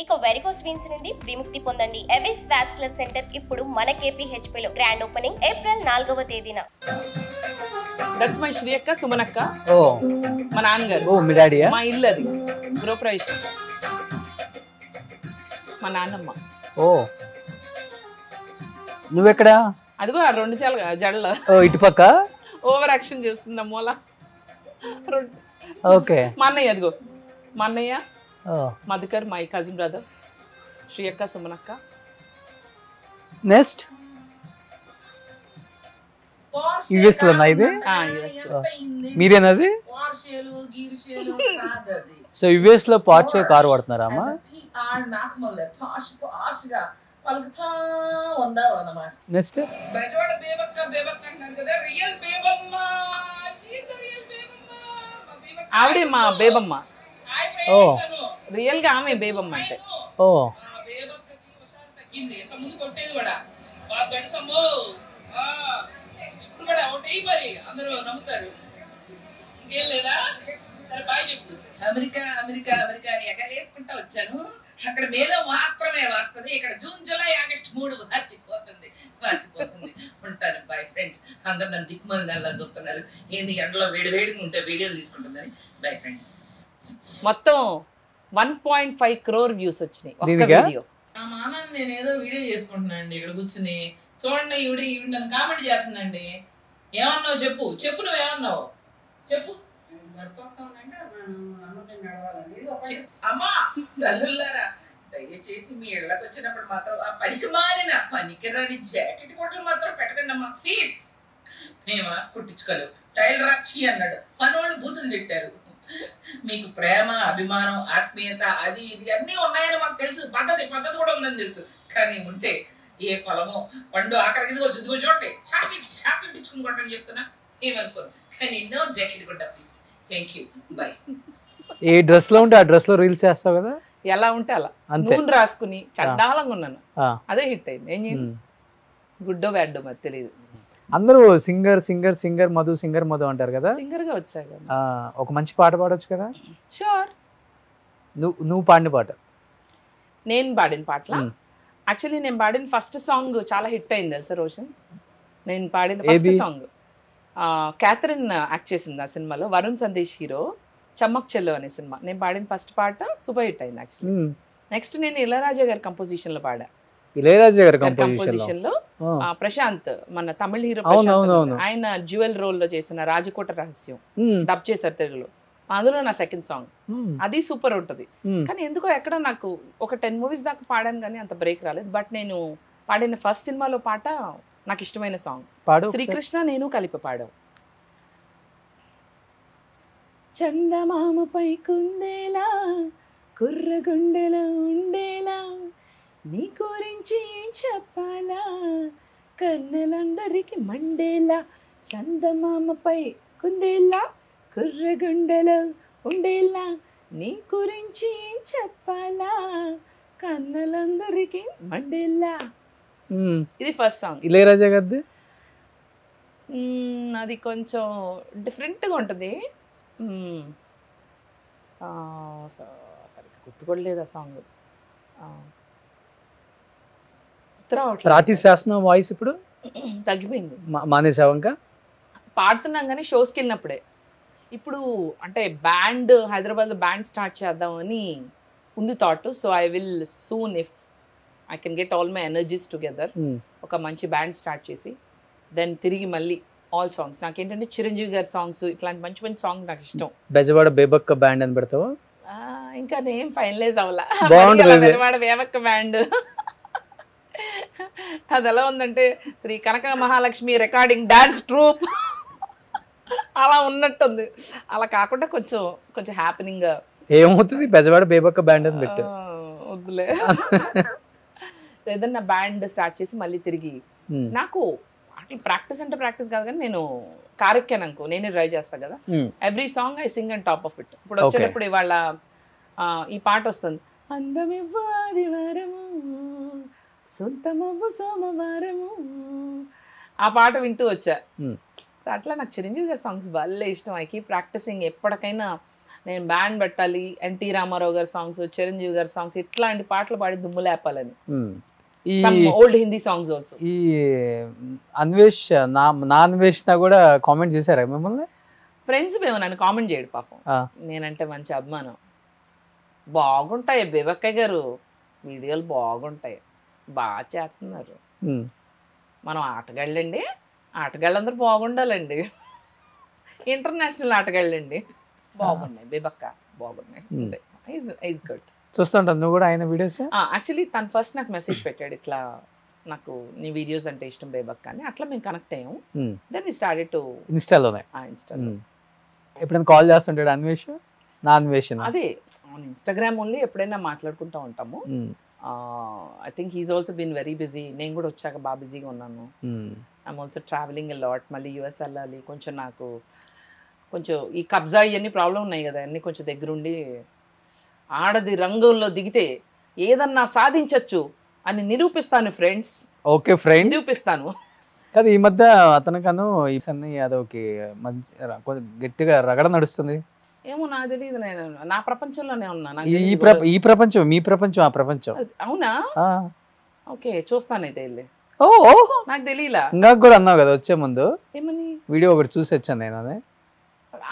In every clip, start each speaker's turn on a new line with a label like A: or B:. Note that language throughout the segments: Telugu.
A: ఇక వెరికోస్ వీన్స్ నుండి విముక్తి పొందండి. ఎవిస్ వాస్కులర్ సెంటర్ ఇప్పుడు మన KPHP లో గ్రాండ్ ఓపెనింగ్ ఏప్రిల్ 4వ తేదీన.
B: That's my శ్రీయక్క సుమనక్క.
C: ఓ
B: మా నాన్నగారు.
C: ఓ మీ డాడీయా?
B: మా ఇల్లు అది గృహప్రవేశం. మా నాన్నమ్మ.
C: ఓ నువ్వెక్కడా?
B: అదిగో ఆ రెండు జడల
C: ఇటుపక్క
B: ఓవర్ యాక్షన్ చేస్తుంది మూల.
C: ఓకే.
B: మా అన్నయ్య అదిగో మా అన్నయ్య మధుకర్ మై కజిన్ బ్రదర్ శ్రీయక్క సుమనక్క.
C: నెక్స్ట్ యుఎస్ లో ఇవి మీరేనది? సో యుఎస్ లో పార్ట్స్ కారు వాడుతున్నారా అమ్మా? నెక్స్ట్
B: ఆవిడే మా బేబమ్మ.
C: ఓ
B: రియల్ గా ఆమె బేబమ్మ అంటే.
C: ఓ
D: అమెరికా అమెరికా అమెరికా అని ఎగరేసుకుంటా వచ్చాను. అక్కడ మేలో మాత్రమే వస్తుంది, ఇక్కడ జూన్ జూలై ఆగస్టు 3 వాసిపోతుంది. ఉంటాను. Bye friends. అందరు నన్ను దిక్కుమంది అలా చూస్తున్నారు, ఏంది ఎండలో వేడిగా ఉంటే వీడియోలు తీసుకుంటుందని. Bye friends.
B: మొత్తం 1.5 crore వ్యూస్ వచ్చినాయి ఒక్క వీడియో.
D: నా మానాన్ని నేను ఏదో వీడియో చేసుకుంటున్నానండి ఇక్కడ కూర్చుని. చూడండి ఈవిడ నన్ను కామెంట్ చేస్తుందండి. ఏమన్నావు చెప్పు నువ్వేమన్నావు చెప్పు. అమ్మా తల్లులారా, దయచేసి మీ ఇళ్ళకి వచ్చినప్పుడు మాత్రం ఆ పనికిరాని జాకెట్ కొట్టలు మాత్రం పెట్టకండి అమ్మా ప్లీజ్. మేమా కుట్టించుకోలేవు, టైలర్ రాక్షి అన్నాడు, పనోళ్ళు బూతులు తిట్టారు. మీకు ప్రేమ అభిమానం ఆత్మీయత అది ఇది అన్నీ ఉన్నాయని మాకు తెలుసు, పద్ధతి కూడా ఉందని తెలుసు. కానీ ఉంటే ఏ ఫలమో పండు ఆఖరికి ఇదిగో చూడండి చాక్లెట్ ఇచ్చుకుని కొట్టని చెప్తున్నా ఏమనుకోను. కానీ నో జాకెట్ కొట్ట please. Thank you. By.
C: A dress లో ఉంటే ఆ డ్రెస్ లో రీల్స్ చేస్తావు కదా,
B: ఎలా ఉంటే అలా నూనె రాసుకుని చండాలంగా ఉన్నాను. అదే హిట్ అయింది. ఏం చేయండి, గుడ్డో బ్యాడ్డో మరి తెలియదు.
C: అందరూ సింగర్ మధు అంటారు కదా.
B: సింగర్ గా వచ్చాయి కదా,
C: ఒక మంచి పాట పాడొచ్చు కదా.
B: షూర్.
C: నువ్వు పాడిన పాట?
B: నేను పాడిన పాటలా? యాక్చువల్లీ నేను పాడిన ఫస్ట్ సాంగ్ చాలా హిట్ అయింది తెలుసా రోషన్. నేను పాడిన ఫస్ట్ సాంగ్ క్యాథరిన్ యాక్ట్ చేసింది ఆ సినిమాలో, వరుణ్ సందేశ్ హీరో, చమ్మక్ చెల్లు అనే సినిమా. నేను పాడిన ఫస్ట్ పాట సూపర్ హిట్ అయింది యాక్చువల్లీ. నెక్స్ట్ నేను ఇళయరాజా గారి కంపోజిషన్ లో పాడా.
C: ఇళయరాజా గారి కంపోజిషన్ లో
B: ప్రశాంత్, మన తమిళ హీరో, ఆయన జ్యువెల్ రోల్ లో చేసిన రాజకోట రహస్యం డబ్ చేశారు తెలుగులో. అందులో నా సెకండ్ సాంగ్, అది సూపర్ ఉంటది. కానీ ఎందుకో ఎక్కడ నాకు ఒక 10 movies దాకా పాడాను కానీ అంత బ్రేక్ రాలేదు. బట్ నేను పాడిన ఫస్ట్ సినిమాలో పాట నాకు ఇష్టమైన సాంగ్. శ్రీకృష్ణ నేను కలిపి పాడావు. చందమామపై కుందేలా కుర్రగుండెలో ఉండేలా నీ గురించి ఏం చెప్పాలా కన్నెలందరికి మండేలా. చందమామపై కుందేలా కుర్రగుండెలో ఉండేలా నీ గురించి ఏం చెప్పాలా కన్నెలందరికి మండేలా. ఇది ఫస్ట్ సాంగ్.
C: ఇళయరాజా గారిది
B: అది కొంచెం డిఫరెంట్గా ఉంటుంది. సరిగ్గా గుర్తుకోలేదు ఆ సాంగ్.
C: ప్రాక్టీస్ చేస్తున్నావు వాయిస్? ఇప్పుడు
B: తగ్గిపోయింది,
C: మానేసావు ఇంకా?
B: పాడుతున్నాం కానీ షోస్కి వెళ్ళినప్పుడే. ఇప్పుడు అంటే బ్యాండ్, హైదరాబాద్లో బ్యాండ్ స్టార్ట్ చేద్దామని ఉంది thought. So I will soon if I can get all my energies together, ఒక మంచి బ్యాండ్ స్టార్ట్ చేసి దెన్ తిరిగి మళ్ళీ ఆల్ సాంగ్స్. నాకేంటంటే చిరంజీవి గారి సాంగ్స్, ఇట్లాంటి మంచి మంచి సాంగ్ నాకు ఇష్టం.
C: బెజవాడ బేబక్క బ్యాండ్ అని పెడతావా?
B: ఇంకా నేను ఫైనలైజ్ అవ్వాలా. బెజవాడ బేబక్క బ్యాండ్ అది ఎలా ఉందంటే శ్రీ కనక మహాలక్ష్మి రికార్డింగ్ డాన్స్ ట్రూప్ అలా ఉన్నట్టుంది. అలా కాకుండా కొంచెం హ్యాపెనింగ్
C: ఏమవుతుంది, బెజవాడ బేబక్క బ్యాండ్ అని పెట్టు.
B: వద్దులే, ఏదన్నా బ్యాండ్ స్టార్ట్ చేసి మళ్ళీ తిరిగి. నాకు అట్లా ప్రాక్టీస్ అంటే ప్రాక్టీస్ కాదు కానీ నేను కారెక్కాననుకో నేనే డ్రైవ్ చేస్తా కదా, every song I sing and top of it. ఇప్పుడు వచ్చేటప్పుడు ఇవాళ ఈ పాట వస్తుంది, అందమివ్వు ఆదివారము సొంతమవ్వు సోమవారము, ఆ పాట వింటూ వచ్చా. సో అట్లా నాకు చిరంజీవి గారి సాంగ్స్ భలే ఇష్టం. I keep practising. ఎప్పటికైనా నేను బ్యాండ్ పెట్టాలి, ఎన్టీ రామారావు గారి సాంగ్స్, చిరంజీవి గారి సాంగ్స్, ఇట్లాంటి పాటలు పాడి దుమ్ము లేపాలని.
C: ఈ
B: ఓల్డ్ హిందీ సాంగ్స్ ఆల్సో.
C: ఈ అన్వేష్ నా అన్వేషణ కూడా కామెంట్ చేశారా మిమ్మల్ని?
B: ఫ్రెండ్స్ మేము నన్ను కామెంట్ చేయడు పాపం, నేనంటే మంచి అభిమానం. బాగుంటాయి బేబక్కయ్య గారు వీడియోలు, బాగుంటాయి, బాగా చేస్తున్నారు. మనం ఆటగాళ్ళండి, ఆటగాళ్ళందరూ బాగుండాలండి, ఇంటర్నేషనల్ ఆటగాళ్ళండి. బాగున్నాయి బేబక్క, బాగున్నాయి. గుడ్.
C: చూస్తుంటాను నువ్వు కూడా ఆయన వీడియోస్?
B: యాక్చువల్లీ తను ఫస్ట్ నాకు మెసేజ్ పెట్టాడు, ఇట్లా నాకు నీ వీడియోస్ అంటే ఇష్టం బేబక్క అని. అట్లా మేము కనెక్ట్ అయ్యాము. దెన్ వి స్టార్టెడ్ టు
C: ఇన్స్టాలోనే. ఎప్పుడైనా కాల్ చేస్తుంటాడు అన్వేష్? నా అన్వేషణ
B: అదే ఇన్స్టాగ్రామ్ ఓన్లీ, ఎప్పుడైనా మాట్లాడుకుంటూ ఉంటాము. I think he's also been very busy. నేను కూడా వచ్చాక బాగా బిజీగా ఉన్నాను. I'm also travelling a lot. మళ్ళీ యూఎస్ వెళ్ళాలి. కొంచెం నాకు కొంచెం ఈ కబ్జా ఇవన్నీ ప్రాబ్లం ఉన్నాయి కదా, అన్నీ కొంచెం దగ్గరుండి ఆడది రంగంలో దిగితే ఏదన్నా సాధించచ్చు అని నిరూపిస్తాను ఫ్రెండ్స్.
C: ఓకే ఫ్రెండ్,
B: నిరూపిస్తాను.
C: కదా ఈ మధ్య అతనికను ఈ సన్నీ యాదవ్కి మంచి గట్టిగా రగడ నడుస్తుంది.
B: ఏమో నాకు తెలియదు, నేను నా ప్రపంచంలోనే ఉన్నా.
C: ఈ ప్రపంచం, మీ ప్రపంచం, ఆ ప్రపంచం.
B: అవునా? ఓకే, చూస్తానైతే వెళ్ళి.
C: ఓ
B: నాకు తెలియలా.
C: ఇంకా కూడా అన్నావు కదా వచ్చే ముందు,
B: ఏమని?
C: వీడియో ఒకటి చూసి వచ్చాను నేను. అదే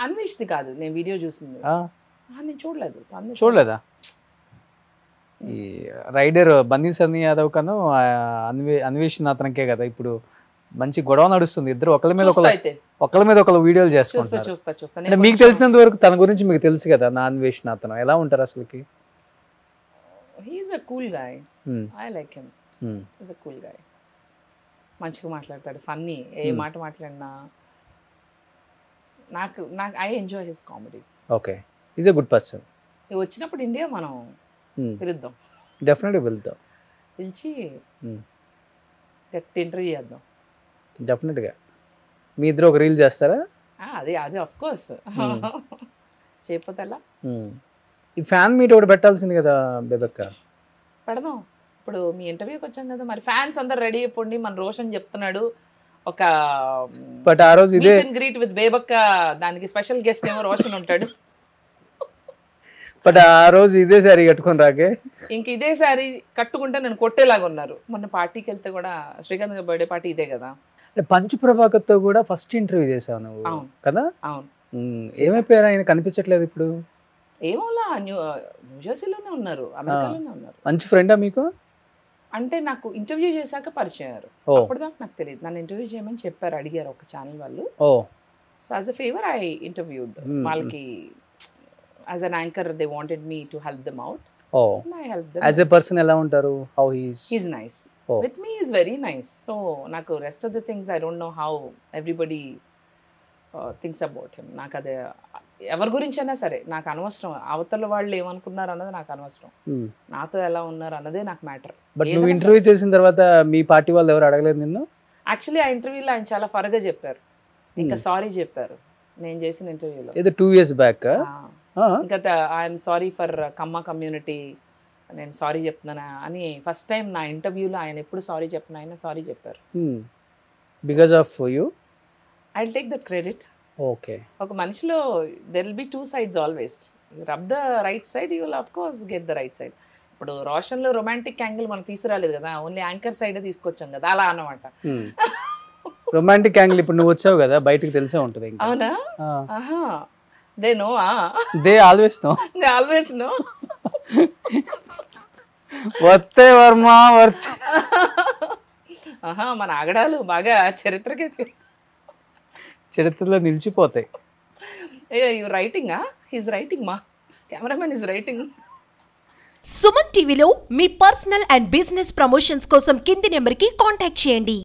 B: అన్వేష్ది కాదు, నేను వీడియో చూసింది. నేను చూడలేదు.
C: చూడలేదా? ఈ రైడర్ బన్నీ సన్నీ యాదవ్ కను అన్వేషణ అతనికే కదా ఇప్పుడు మంచి గొడవ నడుస్తుంది. ఇద్దరు ఒకళ్ళ మీద ఒకళ్ళు వీడియోలు చేసుకుంటారు. మీకు తెలిసినంత వరకు తన గురించి మీకు తెలుసు కదా, నా అన్వేషణ అతను ఎలా ఉంటారు అసలుకి?
B: He's a cool guy. I like him. He's a cool guy. మంచిగా మాట్లాడతాడు, ఫన్నీ. ఏ మాట మాట్లాడినా నాకు I enjoy his comedy.
C: Okay, is a good person.
B: వచ్చినప్పుడు ఇండియా మనం పిలుద్దాం,
C: డెఫినెట్గా వెళ్తాం.
B: పిలిచి గట్టి ఇంటర్వ్యూ చేద్దాం.
C: డెఫినెట్గా. మీ ఇద్దరు ఒక రీల్ చేస్తారా?
B: అదే ఆఫ్ కోర్స్. చేయకపోతే ఎలా?
C: ఈ ఫ్యాన్ మీట్ ఒకటి పెట్టాల్సింది కదా బేబక్క.
B: పెడదాం. ఇప్పుడు మీ ఇంటర్వ్యూకి వచ్చాం కదా, మరి ఫ్యాన్స్ అందరు రెడీ అయిపోండి. మన రోషన్ చెప్తున్నాడు ఒక
C: బట్ ఆ రోజు ఇదే
B: గ్రీట్ విత్ బేబక్క, దానికి స్పెషల్ గెస్ట్ ఏమో రోషన్ ఉంటాడు.
C: బట్ ఆ రోజు ఇదే సారీ కట్టుకుని రాకే,
B: ఇంక ఇదే సారీ కట్టుకుంటే నేను కొట్టేలాగా ఉన్నారు. మొన్న పార్టీకి వెళ్తే కూడా, శ్రీకాంత్ గారి బర్త్డే పార్టీ ఇదే కదా,
C: పంచు ప్రభాకర్తో కూడా ఫస్ట్ ఇంటర్వ్యూ చేసావు నువ్వు కదా?
B: అవును.
C: ఏమైపోయారు ఆయన, కనిపించట్లేదు ఇప్పుడు?
B: ఏమోలా, న్యూజెర్సీలోనే ఉన్నారు, అమెరికాలోనే ఉన్నారు.
C: మంచి ఫ్రెండా మీకు?
B: అంటే నాకు ఇంటర్వ్యూ చేశాక పరిచయం అయ్యారు. అప్పటిదాకా నాకు తెలియదు. నన్ను ఇంటర్వ్యూ చేయమని చెప్పారు, అడిగారు ఒక ఛానల్ వాళ్ళు. So as a favour I interviewed వాళ్ళకి. As an anchor they wanted me to help them out. I helped them.
C: As a person ఎలా ఉంటారు? How he is?
B: He's nice. With me is very nice. So నాకు rest of the things I don't know how everybody thinks about him. నాకు అదే ఎవరి గురించైనా సరే నాకు అనవసరం. అవతల వాళ్ళు ఏమనుకున్నారు అన్నది నాకు అనవసరం. నాతో ఎలా ఉన్నారు అన్నదే నాకు మ్యాటర్.
C: బట్ నువ్వు ఇంటర్వ్యూ చేసిన తర్వాత మీ పార్టీ వాళ్ళు ఎవరు అడగలేదు నిన్ను?
B: యాక్చువల్లీ ఆ ఇంటర్వ్యూలో ఆయన చాలా ఫరగా చెప్పారు, ఇంకా సారీ చెప్పారు నేను చేసిన ఇంటర్వ్యూలో.
C: ఏదో 2 years బ్యాక్.
B: ఇంకా I'm sorry for Kamma community, నేను సారీ చెప్తున్నానా అని ఫస్ట్ టైం నా ఇంటర్వ్యూలో ఆయన ఎప్పుడు సారీ చెప్పిన ఆయన సారీ చెప్పారు.
C: Because of you
B: I will take the credit.
C: Okay,
B: ఒక మనిషిలో there will be 2 sides always. You rub the right side, you will of course get the right side. ఇప్పుడు రోషన్లో రొమాంటిక్ యాంగిల్ మనం తీసుకురాలేదు కదా, ఓన్లీ యాంకర్ సైడ్ తీసుకొచ్చాం కదా, అలా అన్నమాట.
C: రొమాంటిక్ యాంగిల్ ఇప్పుడు నువ్వు వచ్చావు కదా, బయటకు తెలిసే ఉంటుంది.
B: అవునా? They know,
C: They always know.
B: They always know.
C: Worth Varma worth.
B: మన ఆగడాలు బాగా
C: చరిత్రలో నిలిచిపోతాయి.
B: యు రైటింగా? హీస్ రైటింగ్, మా కెమెరామెన్ ఇస్ రైటింగ్.
E: సుమన్ టీవీలో మీ పర్సనల్ అండ్ బిజినెస్ ప్రమోషన్స్ కోసం కింది నెంబర్కి కాంటాక్ట్ చేయండి.